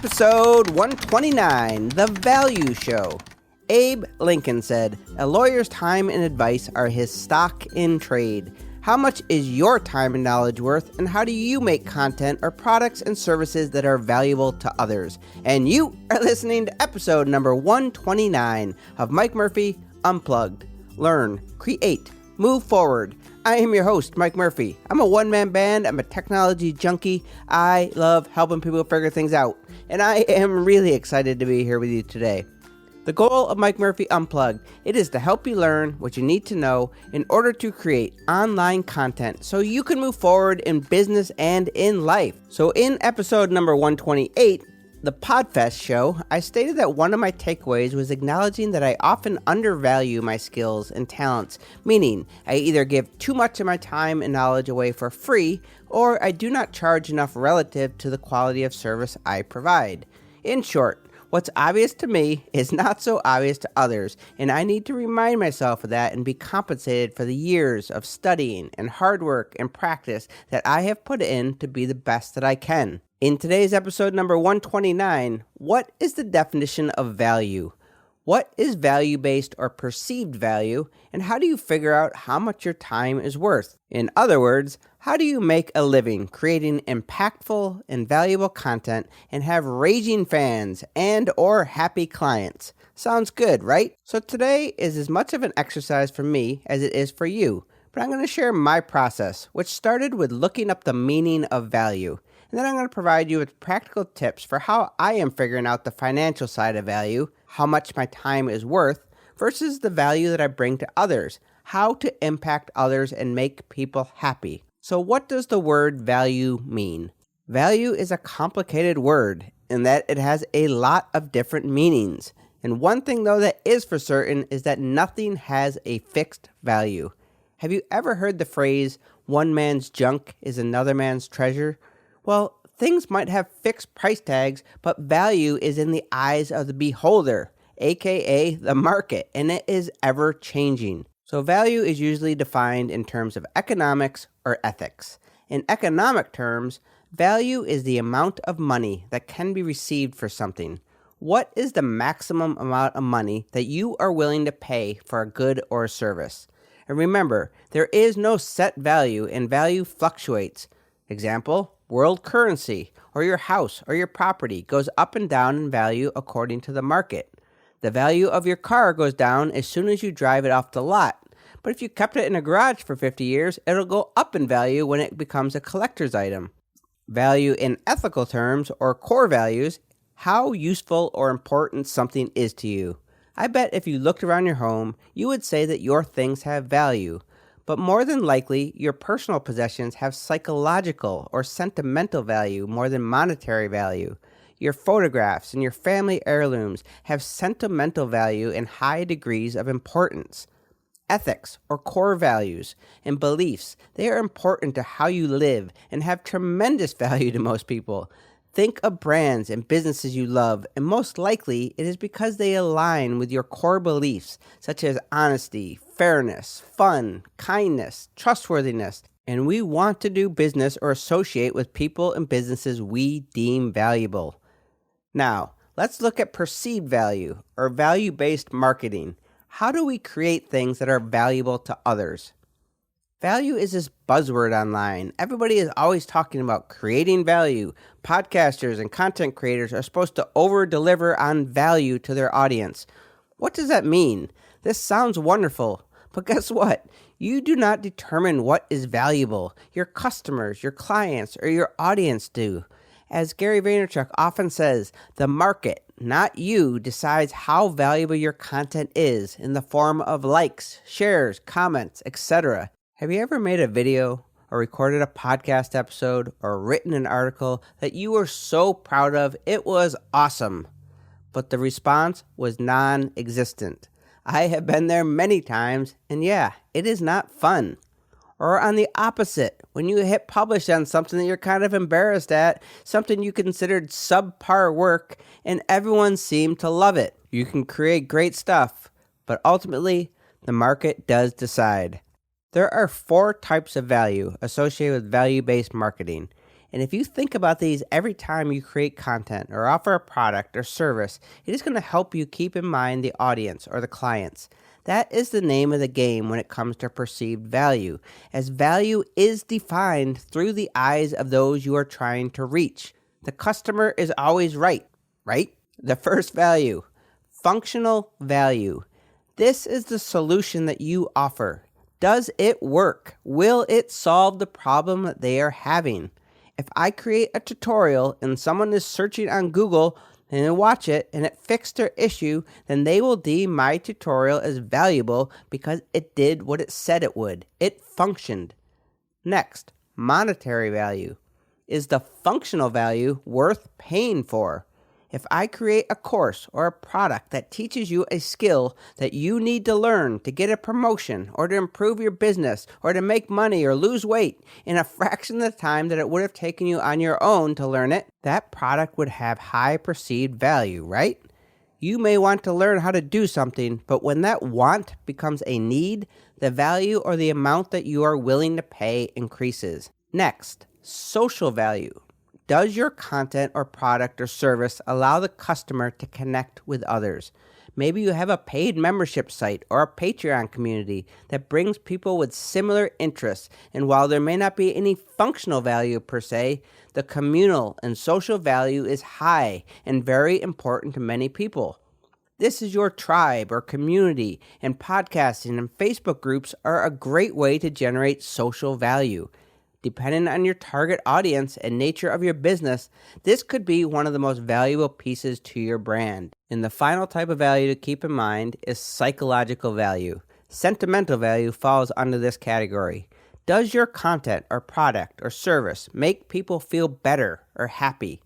Episode 129, The Value Show. Abe Lincoln said, "A lawyer's time and advice are his stock in trade." How much is your time and knowledge worth, and how do you make content or products and services that are valuable to others? And you are listening to episode number 129 of Mike Murphy Unplugged. Learn, create, move forward. I am your host, Mike Murphy. I'm a one-man band. I'm a technology junkie. I love helping people figure things out. And I am really excited to be here with you today. The goal of Mike Murphy Unplugged, it is to help you learn what you need to know in order to create online content so you can move forward in business and in life. So in episode number 128, the Podfest show, I stated that one of my takeaways was acknowledging that I often undervalue my skills and talents, meaning I either give too much of my time and knowledge away for free, or I do not charge enough relative to the quality of service I provide. In short, what's obvious to me is not so obvious to others, and I need to remind myself of that and be compensated for the years of studying and hard work and practice that I have put in to be the best that I can. In today's episode number 129, what is the definition of value? What is value-based or perceived value, and how do you figure out how much your time is worth? In other words, how do you make a living creating impactful and valuable content and have raging fans and or happy clients? Sounds good, right? So today is as much of an exercise for me as it is for you, but I'm going to share my process, which started with looking up the meaning of value. And then I'm going to provide you with practical tips for how I am figuring out the financial side of value, how much my time is worth, versus the value that I bring to others, how to impact others and make people happy. So what does the word value mean? Value is a complicated word in that it has a lot of different meanings. And one thing though that is for certain is that nothing has a fixed value. Have you ever heard the phrase, "one man's junk is another man's treasure"? Well, things might have fixed price tags, but value is in the eyes of the beholder, aka the market, and it is ever changing. So value is usually defined in terms of economics or ethics. In economic terms, value is the amount of money that can be received for something. What is the maximum amount of money that you are willing to pay for a good or a service? And remember, there is no set value and value fluctuates. Example, world currency, or your house or your property goes up and down in value according to the market. The value of your car goes down as soon as you drive it off the lot. But if you kept it in a garage for 50 years, it'll go up in value when it becomes a collector's item. Value in ethical terms, or core values, how useful or important something is to you. I bet if you looked around your home, you would say that your things have value. But more than likely, your personal possessions have psychological or sentimental value more than monetary value. Your photographs and your family heirlooms have sentimental value and high degrees of importance. Ethics, or core values, and beliefs, they are important to how you live and have tremendous value to most people. Think of brands and businesses you love, and most likely it is because they align with your core beliefs, such as honesty, fairness, fun, kindness, trustworthiness, and we want to do business or associate with people and businesses we deem valuable. Now, let's look at perceived value, or value-based marketing. How do we create things that are valuable to others? Value is this buzzword online. Everybody is always talking about creating value. Podcasters and content creators are supposed to over-deliver on value to their audience. What does that mean? This sounds wonderful, but guess what? You do not determine what is valuable. Your customers, your clients, or your audience do. As Gary Vaynerchuk often says, the market, not you, decides how valuable your content is in the form of likes, shares, comments, etc. Have you ever made a video or recorded a podcast episode or written an article that you were so proud of it was awesome, but the response was non-existent? I have been there many times, and yeah, it is not fun. Or on the opposite, when you hit publish on something that you're kind of embarrassed at, something you considered subpar work, and everyone seemed to love it. You can create great stuff, but ultimately, the market does decide. There are 4 types of value associated with value-based marketing. And if you think about these every time you create content or offer a product or service, it is going to help you keep in mind the audience or the clients. That is the name of the game when it comes to perceived value, as value is defined through the eyes of those you are trying to reach. The customer is always right? The first value, functional value. This is the solution that you offer. Does it work? Will it solve the problem that they are having? If I create a tutorial and someone is searching on Google and they watch it and it fixed their issue, then they will deem my tutorial as valuable because it did what it said it would. It functioned. Next, monetary value. Is the functional value worth paying for? If I create a course or a product that teaches you a skill that you need to learn to get a promotion or to improve your business or to make money or lose weight in a fraction of the time that it would have taken you on your own to learn it, that product would have high perceived value, right? You may want to learn how to do something, but when that want becomes a need, the value or the amount that you are willing to pay increases. Next, social value. Does your content or product or service allow the customer to connect with others? Maybe you have a paid membership site or a Patreon community that brings people with similar interests, and while there may not be any functional value per se, the communal and social value is high and very important to many people. This is your tribe or community, and podcasting and Facebook groups are a great way to generate social value. Depending on your target audience and nature of your business, this could be one of the most valuable pieces to your brand. And the final type of value to keep in mind is psychological value. Sentimental value falls under this category. Does your content or product or service make people feel better or happy?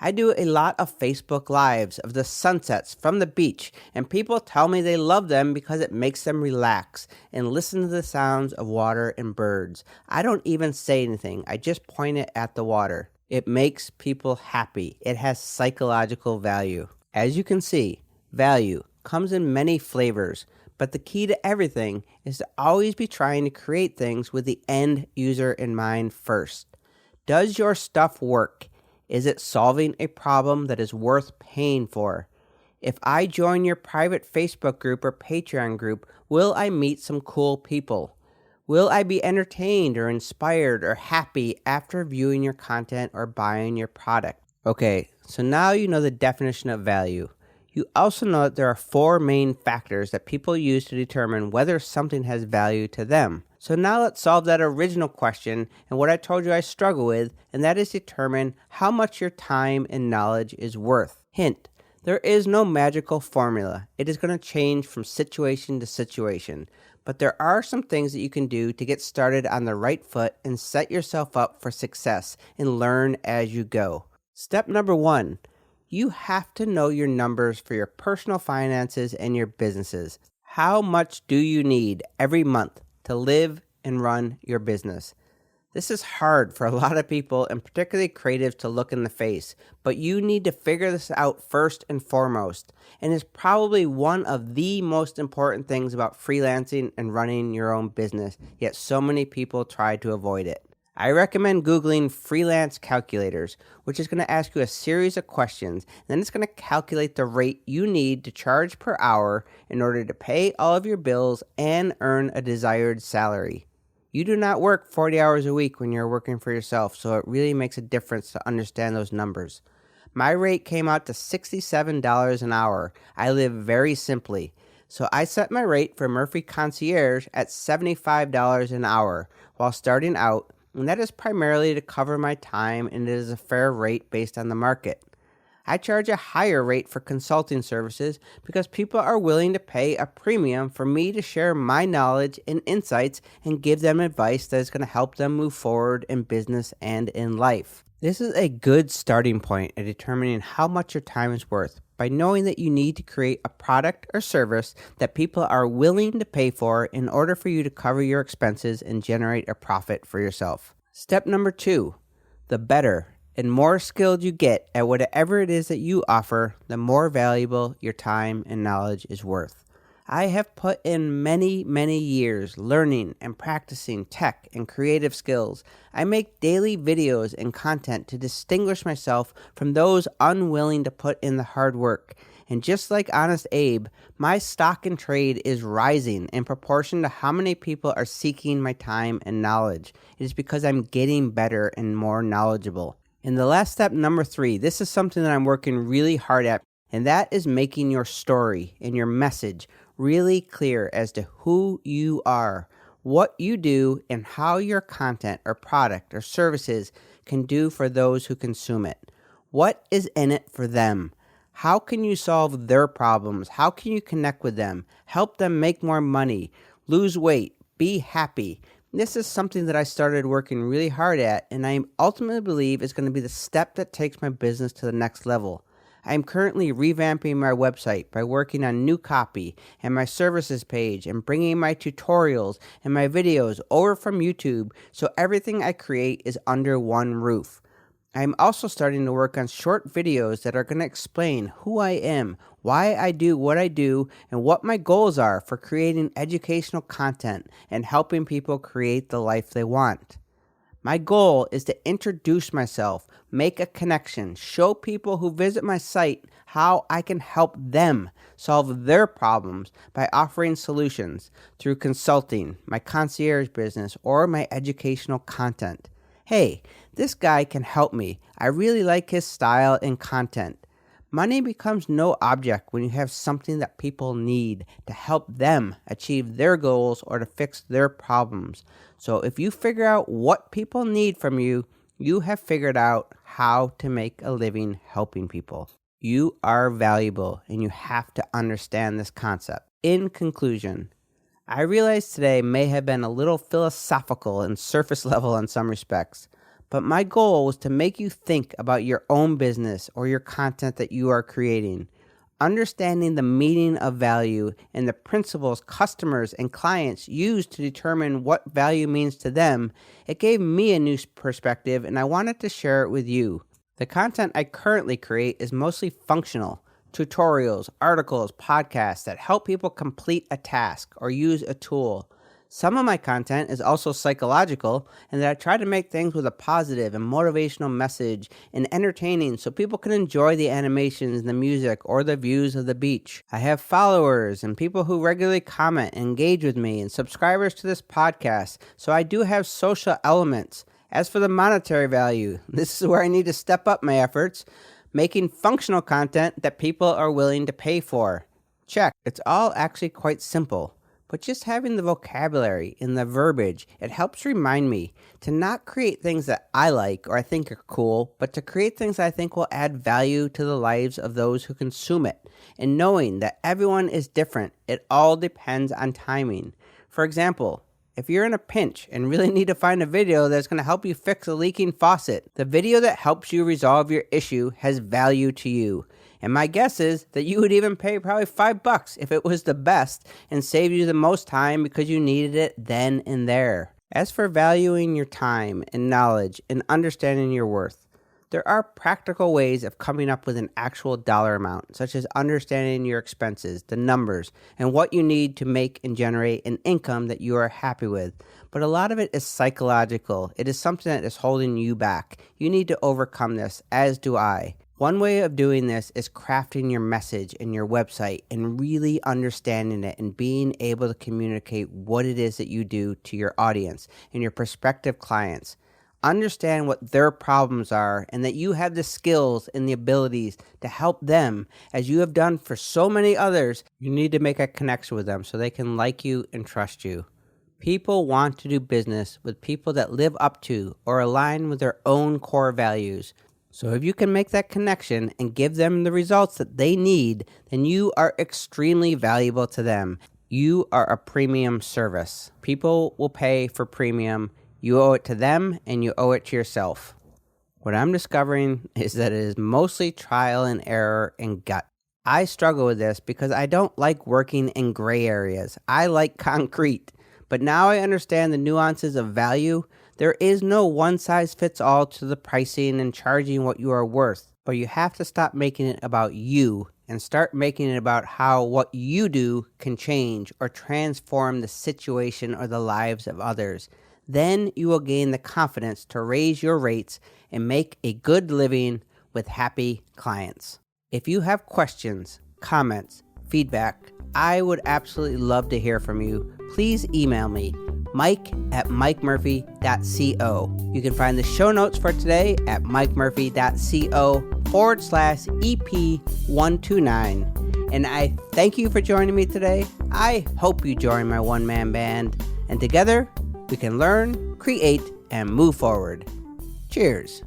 I do a lot of Facebook Lives of the sunsets from the beach, and people tell me they love them because it makes them relax and listen to the sounds of water and birds. I don't even say anything. I just point it at the water. It makes people happy. It has psychological value. As you can see, value comes in many flavors, but the key to everything is to always be trying to create things with the end user in mind first. Does your stuff work? Is it solving a problem that is worth paying for? If I join your private Facebook group or Patreon group, will I meet some cool people? Will I be entertained or inspired or happy after viewing your content or buying your product? Okay, so now you know the definition of value. You also know that there are 4 main factors that people use to determine whether something has value to them. So now let's solve that original question and what I told you I struggle with, and that is determine how much your time and knowledge is worth. Hint, there is no magical formula. It is going to change from situation to situation. But there are some things that you can do to get started on the right foot and set yourself up for success and learn as you go. Step number 1. You have to know your numbers for your personal finances and your businesses. How much do you need every month to live and run your business? This is hard for a lot of people, and particularly creatives, to look in the face, but you need to figure this out first and foremost, and is probably one of the most important things about freelancing and running your own business, yet so many people try to avoid it. I recommend Googling freelance calculators, which is going to ask you a series of questions, and then it's going to calculate the rate you need to charge per hour in order to pay all of your bills and earn a desired salary. You do not work 40 hours a week when you're working for yourself, so it really makes a difference to understand those numbers. My rate came out to $67 an hour. I live very simply, so I set my rate for Murphy Concierge at $75 an hour while starting out, and that is primarily to cover my time, and it is a fair rate based on the market. I charge a higher rate for consulting services because people are willing to pay a premium for me to share my knowledge and insights and give them advice that is going to help them move forward in business and in life. This is a good starting point in determining how much your time is worth by knowing that you need to create a product or service that people are willing to pay for in order for you to cover your expenses and generate a profit for yourself. Step number 2, the better and more skilled you get at whatever it is that you offer, the more valuable your time and knowledge is worth. I have put in many, many years learning and practicing tech and creative skills. I make daily videos and content to distinguish myself from those unwilling to put in the hard work. And just like Honest Abe, my stock in trade is rising in proportion to how many people are seeking my time and knowledge. It is because I'm getting better and more knowledgeable. And the last step, number 3, this is something that I'm working really hard at, and that is making your story and your message really clear as to who you are, what you do, and how your content or product or services can do for those who consume it. What is in it for them? How can you solve their problems? How can you connect with them? Help them make more money, lose weight, be happy. This is something that I started working really hard at, and I ultimately believe is going to be the step that takes my business to the next level. I am currently revamping my website by working on new copy and my services page and bringing my tutorials and my videos over from YouTube so everything I create is under one roof. I am also starting to work on short videos that are going to explain who I am, why I do what I do, and what my goals are for creating educational content and helping people create the life they want. My goal is to introduce myself, make a connection, show people who visit my site how I can help them solve their problems by offering solutions through consulting, my concierge business, or my educational content. Hey, this guy can help me. I really like his style and content. Money becomes no object when you have something that people need to help them achieve their goals or to fix their problems. So if you figure out what people need from you, you have figured out how to make a living helping people. You are valuable, and you have to understand this concept. In conclusion, I realize today may have been a little philosophical and surface level in some respects, but my goal was to make you think about your own business or your content that you are creating. Understanding the meaning of value and the principles customers and clients use to determine what value means to them, it gave me a new perspective, and I wanted to share it with you. The content I currently create is mostly functional. Tutorials, articles, podcasts that help people complete a task or use a tool. Some of my content is also psychological, and that I try to make things with a positive and motivational message and entertaining so people can enjoy the animations, the music, or the views of the beach. I have followers and people who regularly comment and engage with me and subscribers to this podcast, so I do have social elements. As for the monetary value, this is where I need to step up my efforts, making functional content that people are willing to pay for. Check. It's all actually quite simple. But just having the vocabulary and the verbiage, it helps remind me to not create things that I like or I think are cool, but to create things I think will add value to the lives of those who consume it. And knowing that everyone is different, it all depends on timing. For example, if you're in a pinch and really need to find a video that's going to help you fix a leaking faucet, the video that helps you resolve your issue has value to you. And my guess is that you would even pay probably $5 if it was the best and save you the most time because you needed it then and there. As for valuing your time and knowledge and understanding your worth, there are practical ways of coming up with an actual dollar amount, such as understanding your expenses, the numbers, and what you need to make and generate an income that you are happy with. But a lot of it is psychological. It is something that is holding you back. You need to overcome this, as do I. One way of doing this is crafting your message in your website and really understanding it and being able to communicate what it is that you do to your audience and your prospective clients. Understand what their problems are and that you have the skills and the abilities to help them as you have done for so many others. You need to make a connection with them so they can like you and trust you. People want to do business with people that live up to or align with their own core values. So if you can make that connection and give them the results that they need, then you are extremely valuable to them. You are a premium service. People will pay for premium. You owe it to them and you owe it to yourself. What I'm discovering is that it is mostly trial and error and gut. I struggle with this because I don't like working in gray areas. I like concrete. But now I understand the nuances of value. There is no one-size-fits-all to the pricing and charging what you are worth, but you have to stop making it about you and start making it about how what you do can change or transform the situation or the lives of others. Then you will gain the confidence to raise your rates and make a good living with happy clients. If you have questions, comments, feedback, I would absolutely love to hear from you. Please email me, mike@mikemurphy.co. You can find the show notes for today at mikemurphy.co/EP129. And I thank you for joining me today. I hope you join my one-man band. And together, we can learn, create, and move forward. Cheers.